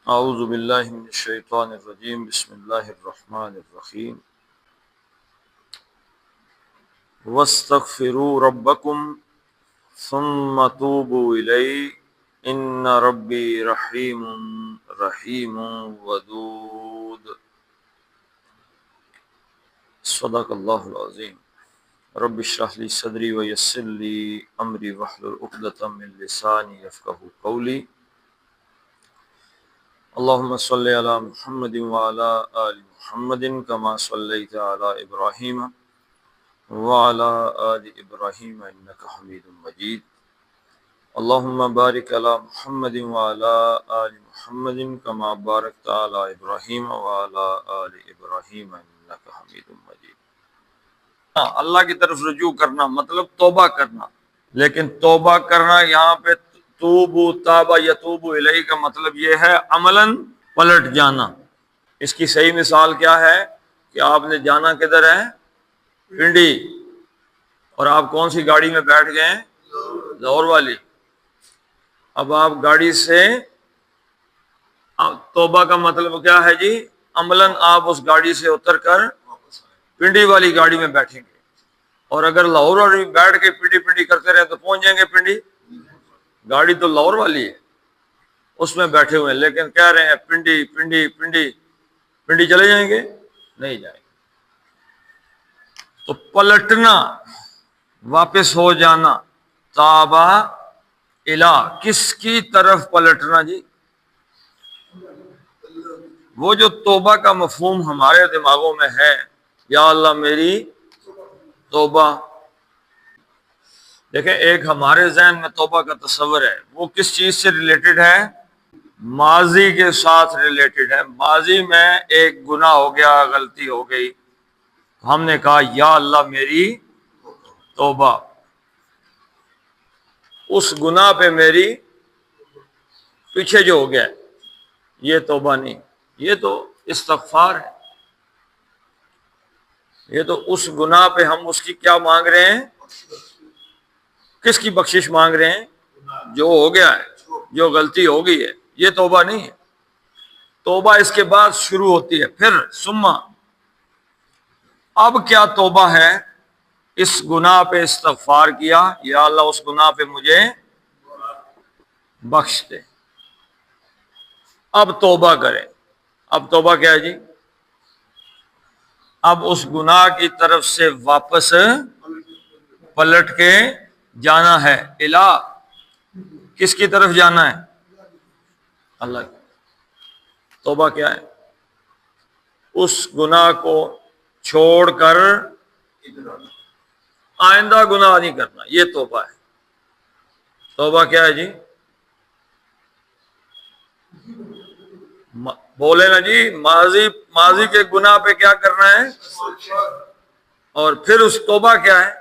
اعوذ باللہ من الشیطان الرجیم بسم اللہ الرحمن الرحیم واستغفروا ربکم ثم توبوا الیہ ان ربی رحیم ودود۔ صدق اللہ العظیم۔ رب اشرح لی صدری ویسر لی امری واحلل عقدۃ من لسانی یفقہوا قولی۔ اللہم صلی علی محمد وعلی آل محمد کما صلیت علی ابراہیم وعلی آل ابراہیم انک حمید مجید۔ اللہم بارک علی محمد وعلی آل محمد کما بارکت علی ابراہیم وعلی آل ابراہیم انک حمید مجید۔ اللہ کی طرف رجوع کرنا مطلب توبہ کرنا، لیکن توبہ کرنا یہاں پہ توبو تابا یتوبو الیہ کا مطلب یہ ہے عملاً پلٹ جانا۔ اس کی صحیح مثال کیا ہے کہ آپ نے جانا کدھر ہے؟ پنڈی، اور آپ کون سی گاڑی میں بیٹھ گئے ہیں؟ لاہور والی۔ اب آپ گاڑی سے توبہ کا مطلب کیا ہے جی؟ عملاً آپ اس گاڑی سے اتر کر پنڈی والی گاڑی میں بیٹھیں گے، اور اگر لاہور والی بیٹھ کے پنڈی پنڈی کرتے رہے تو پہنچ جائیں گے پنڈی؟ گاڑی تو لاہور والی ہے، اس میں بیٹھے ہوئے ہیں، لیکن کہہ رہے ہیں پنڈی پنڈی پنڈی۔ پنڈی چلے جائیں گے؟ نہیں جائیں گے۔ تو پلٹنا، واپس ہو جانا، تابا الا، کس کی طرف پلٹنا جی؟ وہ جو توبہ کا مفہوم ہمارے دماغوں میں ہے، یا اللہ میری توبہ۔ دیکھیں، ایک ہمارے ذہن میں توبہ کا تصور ہے، وہ کس چیز سے ریلیٹڈ ہے؟ ماضی کے ساتھ ریلیٹڈ ہے۔ ماضی میں ایک گناہ ہو گیا، غلطی ہو گئی، ہم نے کہا یا اللہ میری توبہ۔ اس گناہ پہ میری پیچھے جو ہو گیا، یہ توبہ نہیں، یہ تو استغفار ہے۔ یہ تو اس گناہ پہ ہم اس کی کیا مانگ رہے ہیں؟ کس کی بخشش مانگ رہے ہیں؟ جو ہو گیا ہے، جو غلطی ہو گئی ہے، یہ توبہ نہیں ہے۔ توبہ اس کے بعد شروع ہوتی ہے۔ پھر ثم، اب کیا توبہ ہے؟ اس گناہ پہ استغفار کیا، یا اللہ اس گناہ پہ مجھے بخش دے۔ اب توبہ کریں۔ اب توبہ کیا ہے جی؟ اب اس گناہ کی طرف سے واپس پلٹ کے جانا ہے۔ الہ، کس کی طرف جانا ہے؟ اللہ کی۔ توبہ کیا ہے؟ اس گناہ کو چھوڑ کر آئندہ گناہ نہیں کرنا، یہ توبہ ہے۔ توبہ کیا ہے جی؟ بولے نا جی، ماضی کے گناہ پہ کیا کرنا ہے، اور پھر اس توبہ کیا ہے؟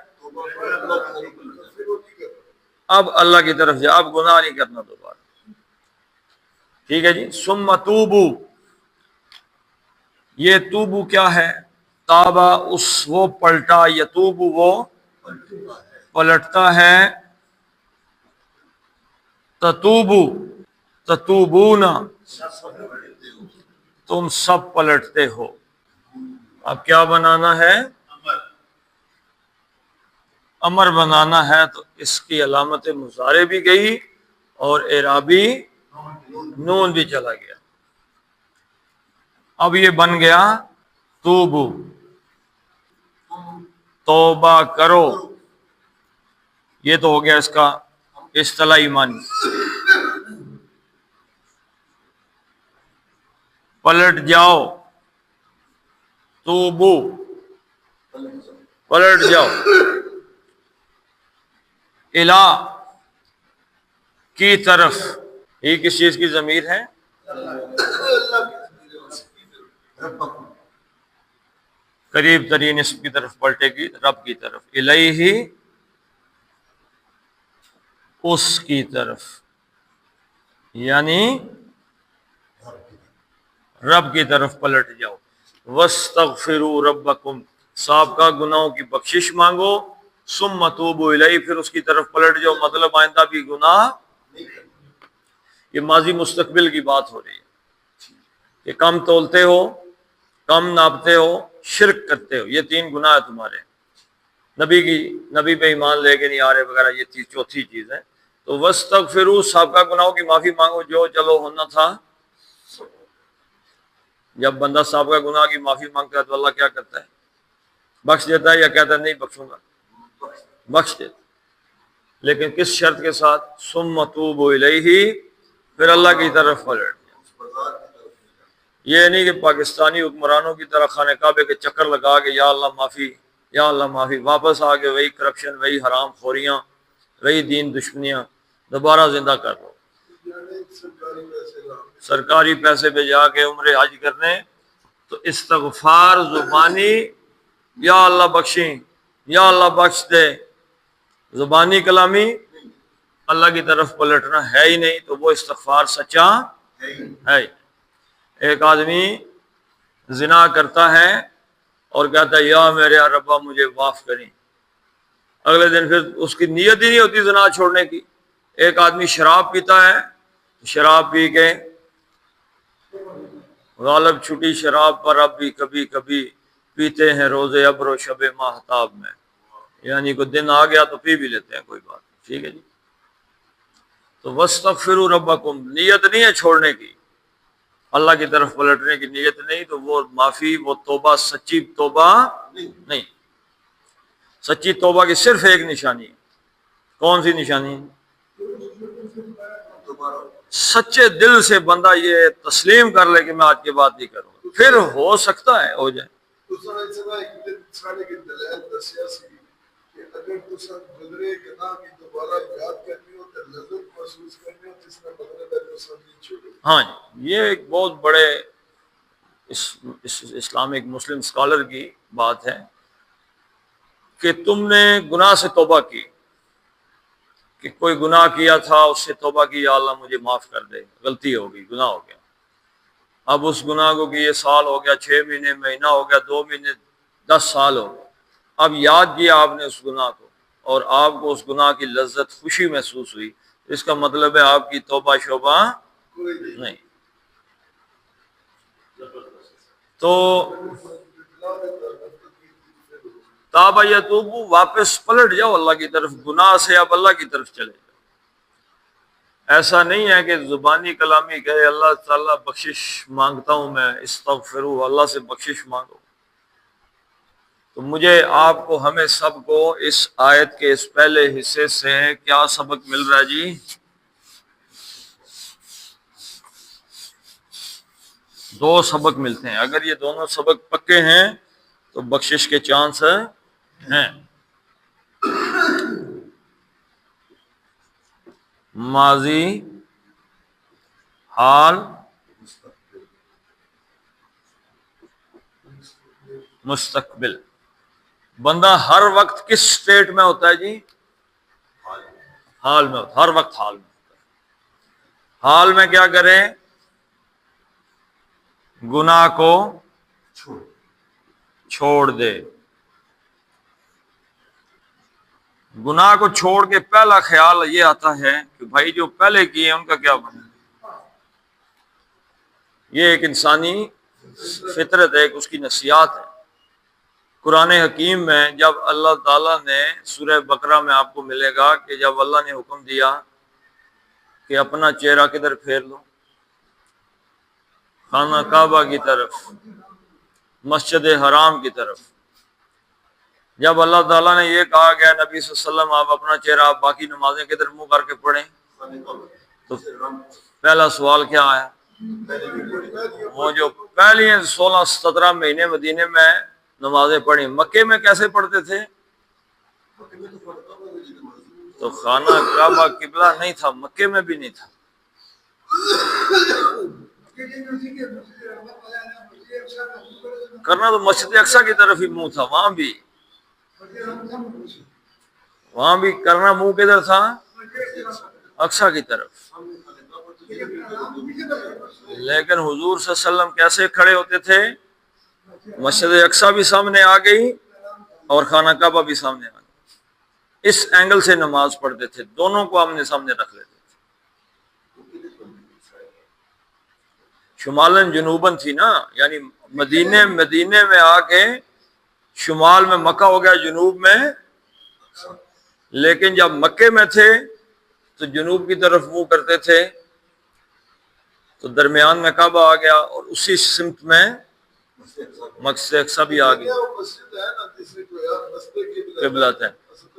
اب اللہ کی طرف جا، اب گناہ نہیں کرنا دوبارہ۔ ٹھیک ہے جی۔ ثم توبو، یہ توبو کیا ہے؟ تابا، اس وہ پلٹا، یتوبو وہ پلٹتا ہے، تتوبو تتوبونا، تم سب پلٹتے ہو۔ اب کیا بنانا ہے؟ امر بنانا ہے، تو اس کی علامت مضارع بھی گئی اور اعرابی نون بھی چلا گیا۔ اب یہ بن گیا توبو، توبہ کرو۔ یہ تو ہو گیا اس کا اصطلاحی معنی۔ پلٹ جاؤ، توبو، پلٹ جاؤ۔ الہ، کی طرف، یہ کس چیز کی ضمیر ہے؟ قریب ترین اسم کی طرف پلٹے گی، رب کی طرف۔ الیہ، اس کی طرف، یعنی رب کی طرف پلٹ جاؤ۔ واستغفروا ربکم، سابقہ گناہوں کی بخشش مانگو، ثم توبوا الیہ، پھر اس کی طرف پلٹ جاؤ، مطلب آئندہ بھی گناہ۔ یہ ماضی مستقبل کی بات ہو رہی ہے۔ کہ کم تولتے ہو، کم ناپتے ہو، شرک کرتے ہو، یہ 3 گناہ تمہارے، نبی پہ ایمان لے کے نہیں آ رہے وغیرہ، یہ چوتھی چیز ہے۔ تو وستغفروا، سابقہ گناہوں کی معافی مانگو جو چلو ہونا تھا۔ جب بندہ سابقہ گناہ کی معافی مانگتا ہے تو اللہ کیا کرتا ہے؟ بخش دیتا ہے، یا کہتا ہے نہیں بخشوں گا؟ بخش دیتا، لیکن کس شرط کے ساتھ؟ ثم توبوا الیہ، پھر اللہ کی طرف پلٹ۔ یہ نہیں کہ پاکستانی حکمرانوں کی طرح خانہ کعبے کے چکر لگا کے یا اللہ معافی، یا اللہ معافی، واپس آ کے وہی کرپشن، وہی حرام خوریاں، وہی دین دشمنیاں دوبارہ زندہ کر دو۔ سرکاری پیسے پہ جا کے عمرے حج کرنے، تو استغفار زبانی یا اللہ بخشیں، یا اللہ بخش دے، زبانی کلامی اللہ کی طرف پلٹنا ہے ہی نہیں، تو وہ استغفار سچا ہے ہی۔ ایک آدمی زنا کرتا ہے اور کہتا ہے یا میرے ربا مجھے معاف کریں، اگلے دن پھر اس کی نیت ہی نہیں ہوتی زنا چھوڑنے کی۔ ایک آدمی شراب پیتا ہے، شراب پی کے غالب چھٹی شراب پر اب بھی کبھی کبھی پیتے ہیں روزے ابر و شب ماہتاب میں، یعنی کوئی دن آ گیا تو پی بھی لیتے ہیں، کوئی بات نہیں، ٹھیک ہے جی۔ تو وَاسْتَغْفِرُوا رَبَّكُمْ، نیت نہیں ہے چھوڑنے کی، اللہ کی طرف پلٹنے کی نیت نہیں، تو وہ معافی، وہ توبہ سچی توبہ نہیں۔ سچی توبہ کی صرف ایک نشانی ہے، کون سی نشانی؟ سچے دل سے بندہ یہ تسلیم کر لے کہ میں آج کے بعد نہیں کروں گا، پھر ہو سکتا ہے ہو جائے۔ ہاں جی، یہ ایک بہت بڑے اسلامک مسلم اسکالر کی بات ہے کہ تم نے گناہ سے توبہ کی، کہ کوئی گناہ کیا تھا، اس سے توبہ کی، یا اللہ مجھے معاف کر دے، غلطی ہو گئی، گناہ ہو گیا۔ اب اس گناہ کو کہ یہ سال ہو گیا، 6 مہینے، مہینہ ہو گیا، 2 مہینے، 10 سال ہو گئے، اب یاد کیا آپ نے اس گناہ کو، اور آپ کو اس گناہ کی لذت، خوشی محسوس ہوئی، اس کا مطلب ہے آپ کی توبہ شوبہ نہیں۔ تو تاب یتوب، واپس پلٹ جاؤ اللہ کی طرف، گناہ سے اب اللہ کی طرف چلے جاؤ۔ ایسا نہیں ہے کہ زبانی کلامی کہے اللہ تعالیٰ بخشش مانگتا ہوں میں، استغفروا، اللہ سے بخشش مانگو۔ تو مجھے، آپ کو، ہمیں سب کو اس آیت کے اس پہلے حصے سے کیا سبق مل رہا ہے جی؟ 2 سبق ملتے ہیں، اگر یہ دونوں سبق پکے ہیں تو بخشش کے چانس ہیں۔ ماضی، حال، مستقبل۔ بندہ ہر وقت کس سٹیٹ میں ہوتا ہے جی؟ حال میں ہوتا ہے، ہر وقت حال میں ہوتا ہے۔ حال میں کیا کریں؟ گناہ کو چھوڑ دے۔ گناہ کو چھوڑ کے پہلا خیال یہ آتا ہے کہ بھائی جو پہلے کیے ان کا کیا بنے۔ یہ ایک انسانی فطرت ہے، ایک اس کی نفسیات ہے۔ قرآن حکیم میں جب اللہ تعالیٰ نے، سورہ بقرہ میں آپ کو ملے گا کہ جب اللہ نے حکم دیا کہ اپنا چہرہ کدھر پھیر لو؟ خانہ کعبہ کی طرف، مسجد حرام کی طرف۔ جب اللہ تعالیٰ نے یہ کہا کہ نبی صلی اللہ علیہ وسلم آپ اپنا چہرہ، آپ باقی نمازیں کدھر منہ کر کے پڑھیں، تو پہلا سوال کیا آیا؟ وہ جو پہلی 16-17 مہینے مدینے میں نمازیں پڑھی، مکے میں کیسے پڑھتے تھے؟ تو خانہ کعبہ قبلہ نہیں تھا، مکے میں بھی نہیں تھا۔ کرنا تو مسجد اقصی کی طرف ہی منہ تھا، وہاں بھی کرنا منہ کدھر تھا؟ اقصی کی طرف۔ لیکن حضور صلی اللہ علیہ وسلم کیسے کھڑے ہوتے تھے؟ مسجد اقصی بھی سامنے آ گئی اور خانہ کعبہ بھی سامنے آ گئی، اس اینگل سے نماز پڑھتے تھے، دونوں کو آمنے سامنے رکھ لیتے تھے۔ شمالن جنوبن تھی نا، یعنی مدینے میں آ کے شمال میں مکہ ہو گیا، جنوب میں، لیکن جب مکے میں تھے تو جنوب کی طرف منہ کرتے تھے، تو درمیان میں کعبہ آ گیا اور اسی سمت میں مسجد اقصی بھی آ گیا، قبلت ہے۔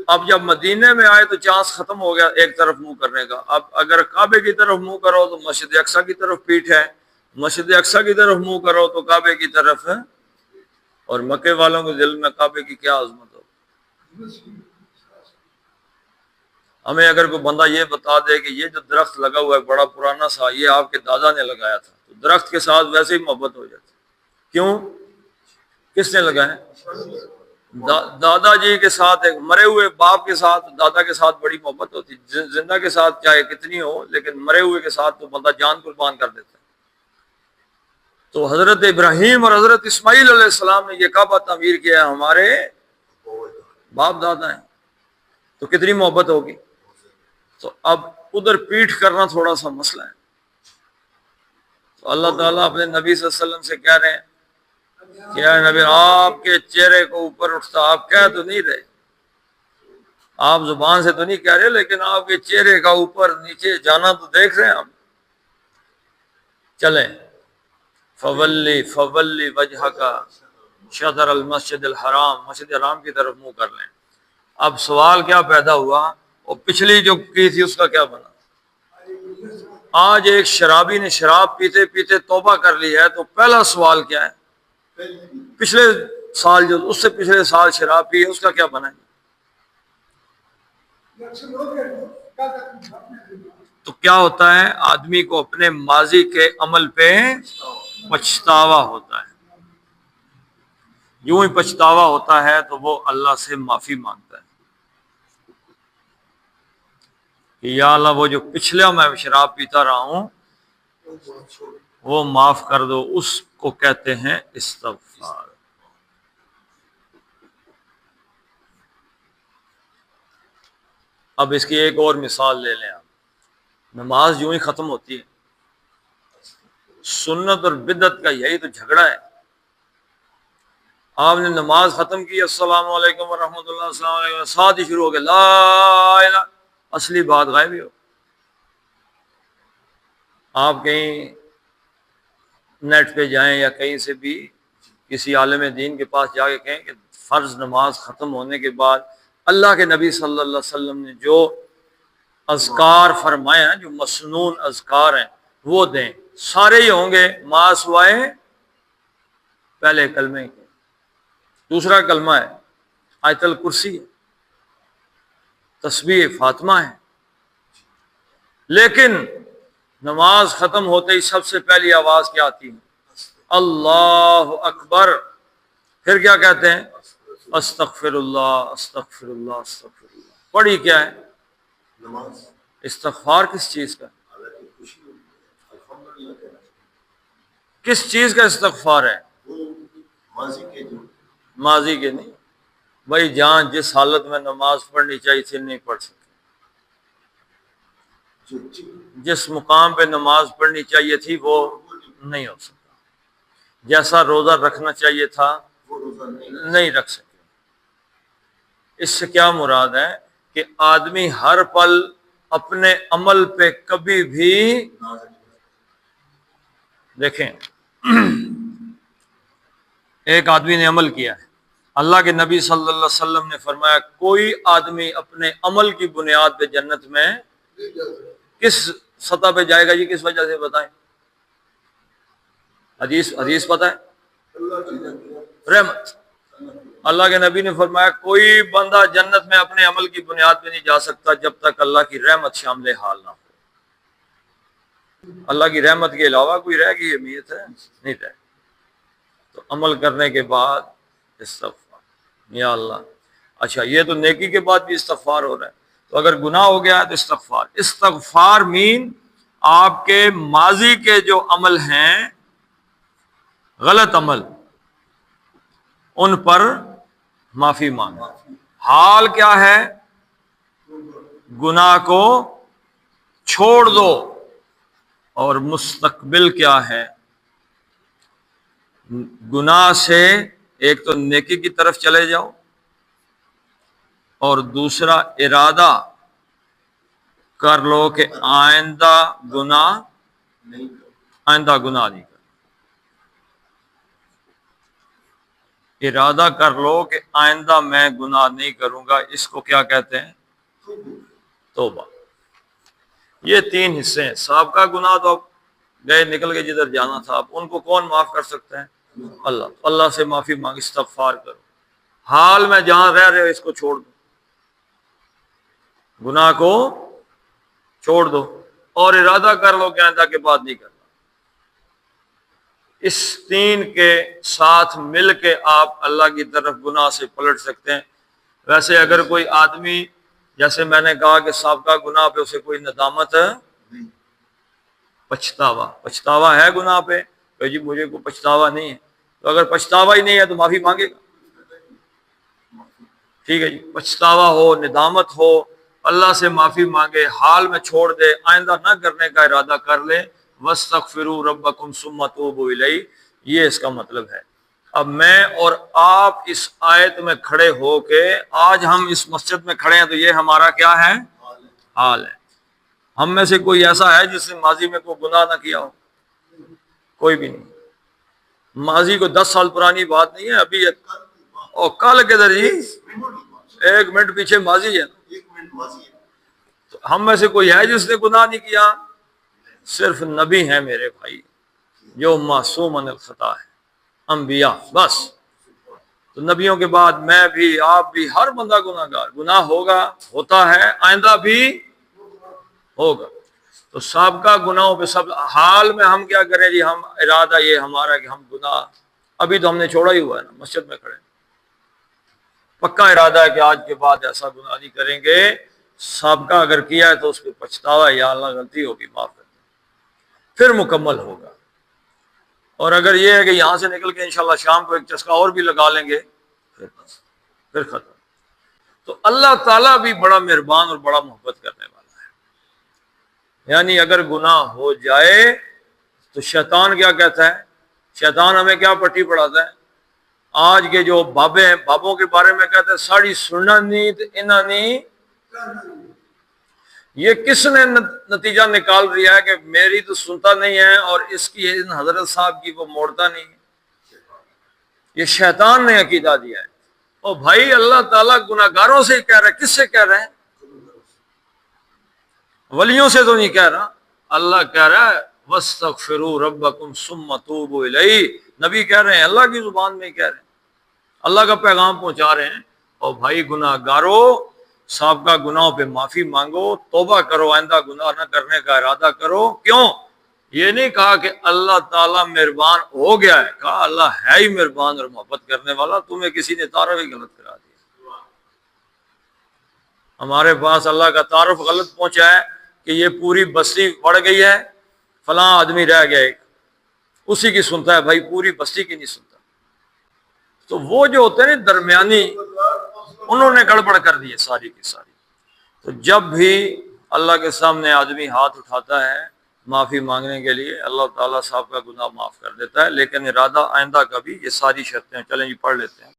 اب جب مدینے میں آئے تو چانس ختم ہو گیا ایک طرف منہ کرنے کا۔ اب اگر کعبے کی طرف منہ کرو تو مسجد اقصی کی طرف پیٹھ ہے، مسجد اقصی کی طرف منہ کرو تو کعبے کی طرف ہے، اور مکے والوں کے دل میں کعبے کی کیا عظمت ہو۔ ہمیں اگر کوئی بندہ یہ بتا دے کہ یہ جو درخت لگا ہوا ہے بڑا پرانا سا، یہ آپ کے دادا نے لگایا تھا، تو درخت کے ساتھ ویسے ہی محبت ہو جاتی۔ کیوں؟ کس نے لگایا؟ دادا جی کے ساتھ، ایک مرے ہوئے باپ کے ساتھ دادا کے ساتھ بڑی محبت ہوتی، زندہ کے ساتھ چاہے کتنی ہو، لیکن مرے ہوئے کے ساتھ تو بندہ جان قربان کر دیتا ہے۔ تو حضرت ابراہیم اور حضرت اسماعیل علیہ السلام نے یہ کعبہ تعمیر کیا ہے، ہمارے باپ دادا ہیں، تو کتنی محبت ہوگی۔ تو اب ادھر پیٹھ کرنا تھوڑا سا مسئلہ ہے۔ تو اللہ تعالیٰ اپنے نبی صلی اللہ علیہ وسلم سے کہہ رہے ہیں کہ اے نبی، آپ کے چہرے کو اوپر اٹھتا، آپ کہہ تو نہیں رہے، آپ زبان سے تو نہیں کہہ رہے، لیکن آپ کے چہرے کا اوپر نیچے جانا تو دیکھ رہے ہیں ہم۔ چلیں، فولی وجہ کا شطر المسجد الحرام، مسجد حرام کی طرف منہ کر لیں۔ اب سوال کیا پیدا ہوا، اور پچھلی جو کی تھی اس کا کیا بنا؟ آج ایک شرابی نے شراب پیتے پیتے توبہ کر لی ہے، تو پہلا سوال کیا ہے؟ پچھلے سال جو اس سے پچھلے سال شراب پی ہے اس کا کیا بنا ہے؟ تو کیا ہوتا ہے، آدمی کو اپنے ماضی کے عمل پہ پچھتاوا ہوتا ہے۔ یوں ہی پچھتاوا ہوتا ہے تو وہ اللہ سے معافی مانگتا ہے کہ یا اللہ وہ جو پچھلا میں شراب پیتا رہا ہوں وہ معاف کر دو، اس کو کہتے ہیں استغفار۔ اب اس کی ایک اور مثال لے لیں آپ، نماز یوں ہی ختم ہوتی ہے، سنت اور بدعت کا یہی تو جھگڑا ہے۔ آپ نے نماز ختم کی، السلام علیکم ورحمۃ اللہ، السلام علیکم، ساتھ ہی شروع ہو گیا لا الہ، اصلی بات غائب ہی ہو۔ آپ کہیں نیٹ پہ جائیں یا کہیں سے بھی کسی عالم دین کے پاس جا کے کہیں کہ فرض نماز ختم ہونے کے بعد اللہ کے نبی صلی اللہ علیہ وسلم نے جو اذکار فرمائے ہیں، جو مسنون اذکار ہیں وہ دیں، سارے ہی ہوں گے ما سوائے پہلے کلمے کے۔ دوسرا کلمہ ہے آیت الکرسی ہے، تسبیح فاطمہ ہے، لیکن نماز ختم ہوتے ہی سب سے پہلی آواز کیا آتی ہے؟ اللہ اکبر۔ پھر کیا کہتے ہیں؟ استغفر اللہ استغفر اللہ استغفر اللہ۔ پڑھی کیا ہے؟ استغفار کس چیز کا؟ کس چیز کا استغفار ہے؟ ماضی کے نہیں بھائی، جان جس حالت میں نماز پڑھنی چاہیے تھی نہیں پڑھ سکے، جس مقام پہ نماز پڑھنی چاہیے تھی وہ نہیں ہو سکتا، جیسا روزہ رکھنا چاہیے تھا نہیں رکھ سکے۔ اس سے کیا مراد ہے کہ آدمی ہر پل اپنے عمل پہ کبھی بھی دیکھیں، ایک آدمی نے عمل کیا ہے، اللہ کے نبی صلی اللہ علیہ وسلم نے فرمایا کوئی آدمی اپنے عمل کی بنیاد پہ جنت میں کس سطح پہ جائے گا جی؟ کس وجہ سے بتائیں؟ حدیث پتہ ہے؟ رحمت۔ اللہ کے نبی نے فرمایا کوئی بندہ جنت میں اپنے عمل کی بنیاد پہ نہیں جا سکتا جب تک اللہ کی رحمت شامل حال نہ ہو۔ اللہ کی رحمت کے علاوہ کوئی رہ گئی اہمیت ہے؟ نہیں رہ۔ تو عمل کرنے کے بعد استغفار، یا اللہ۔ اچھا، یہ تو نیکی کے بعد بھی استغفار ہو رہا ہے، تو اگر گناہ ہو گیا ہے تو استغفار۔ استغفار مین آپ کے ماضی کے جو عمل ہیں، غلط عمل، ان پر معافی مانگنا۔ حال کیا ہے؟ گناہ کو چھوڑ دو، اور مستقبل کیا ہے؟ گناہ سے ایک تو نیکی کی طرف چلے جاؤ، اور دوسرا ارادہ کر لو کہ آئندہ گناہ نہیں کرنا۔ ارادہ کر لو کہ آئندہ میں گناہ نہیں کروں گا، اس کو کیا کہتے ہیں؟ توبہ۔ یہ تین حصے ہیں۔ سابقہ گناہ تو گئے نکل کے جدھر جانا تھا، اب ان کو کون معاف کر سکتا ہے؟ اللہ۔ اللہ سے معافی مانگ، استغفار کرو، حال میں جہاں رہ رہے ہو اس کو چھوڑ دو، گناہ کو چھوڑ دو، اور ارادہ کر لو کہ آئندہ کے بعد نہیں کرنا۔ اس تین کے ساتھ مل کے آپ اللہ کی طرف گناہ سے پلٹ سکتے ہیں۔ ویسے اگر کوئی آدمی، جیسے میں نے کہا کہ سابقہ گناہ پہ اسے کوئی ندامت پچھتاوا ہے گناہ پہ، کہ جی مجھے کوئی پچھتاوا نہیں ہے، تو اگر پچھتاوا ہی نہیں ہے تو معافی مانگے گا؟ ٹھیک ہے جی، پچھتاوا ہو، ندامت ہو، اللہ سے معافی مانگے، حال میں چھوڑ دے، آئندہ نہ کرنے کا ارادہ کر لے۔ وَاسْتَغْفِرُوا رَبَّكُمْ ثُمَّ تُوبُوا إِلَيْهِ، یہ اس کا مطلب ہے۔ اب میں اور آپ اس آیت میں کھڑے ہو کے، آج ہم اس مسجد میں کھڑے ہیں تو یہ ہمارا کیا ہے؟ حال ہے۔ ہم میں سے کوئی ایسا ہے جس نے ماضی میں کوئی گناہ نہ کیا ہو؟ کوئی بھی نہیں۔ ماضی کو 10 سال پرانی بات نہیں ہے، ابھی اور کل کے در جی 1 منٹ پیچھے ماضی ہے۔ تو ہم میں سے کوئی ہے جس نے گناہ نہیں کیا؟ صرف نبی ہیں میرے بھائی جو معصوم عن الخطا ہے، انبیاء بس۔ تو نبیوں کے بعد میں بھی، آپ بھی، ہر بندہ گناہ گار، گناہ ہوگا، ہوتا ہے، آئندہ بھی ہوگا۔ تو سابقہ گناہوں پہ سب حال میں ہم کیا کریں جی؟ ہم ارادہ یہ ہمارا کہ ہم گناہ ابھی تو ہم نے چھوڑا ہی ہوا ہے نا، مسجد میں کھڑے، پکا ارادہ ہے کہ آج کے بعد ایسا گناہ نہیں کریں گے۔ سابقہ اگر کیا ہے تو اس پہ پچھتاوا، یا اللہ غلطی ہوگی معاف کر دیں، پھر مکمل ہوگا۔ اور اگر یہ ہے کہ یہاں سے نکل کے انشاءاللہ شام کو ایک چسکا اور بھی لگا لیں گے، پھر ختم۔ تو اللہ تعالیٰ بھی بڑا مہربان اور بڑا محبت کرنے والا ہے۔ یعنی اگر گناہ ہو جائے تو شیطان کیا کہتا ہے؟ شیطان ہمیں کیا پٹی پڑھاتا ہے؟ آج کے جو بابے ہیں، بابوں کے بارے میں کہتے ہیں ساڑی سننا نہیں تو انہاں نہیں۔ یہ کس نے نتیجہ نکال دیا ہے کہ میری تو سنتا نہیں ہے اور اس کی ان حضرت صاحب کی وہ موڑتا نہیں ہے؟ یہ شیطان نے عقیدہ دیا ہے۔ اور بھائی اللہ تعالیٰ گناہگاروں سے ہی کہہ رہا ہے، کس سے کہہ رہے ہیں؟ ولیوں سے تو نہیں کہہ رہا، اللہ کہہ رہا ہے وَاسْتَغْفِرُوا رَبَّكُمْ ثُمَّ تُوبُوا إِلَيْهِ۔ نبی کہہ رہے ہیں، اللہ کی زبان میں کہہ رہے ہیں، اللہ کا پیغام پہنچا رہے ہیں۔ اور بھائی گناہگاروں، سابقہ گناہوں پہ معافی مانگو، توبہ کرو، آئندہ گناہ نہ کرنے کا ارادہ کرو۔ کیوں؟ یہ نہیں کہا کہ اللہ تعالیٰ مہربان ہو گیا ہے، کہا اللہ ہے ہی مہربان اور محبت کرنے والا، تمہیں کسی نے تعارف ہی غلط کرا دیا۔ ہمارے پاس اللہ کا تعارف غلط پہنچا ہے کہ یہ پوری بستی بڑھ گئی ہے، فلاں آدمی رہ گیا ایک، اسی کی سنتا ہے، بھائی پوری بستی کی نہیں سنتا۔ تو وہ جو ہوتے ہیں درمیانی، انہوں نے گڑبڑ کر دی ہے ساری کی ساری۔ تو جب بھی اللہ کے سامنے آدمی ہاتھ اٹھاتا ہے معافی مانگنے کے لیے، اللہ تعالیٰ صاحب کا گناہ معاف کر دیتا ہے، لیکن ارادہ آئندہ کا بھی، یہ ساری شرطیں چلیں جی پڑھ لیتے ہیں۔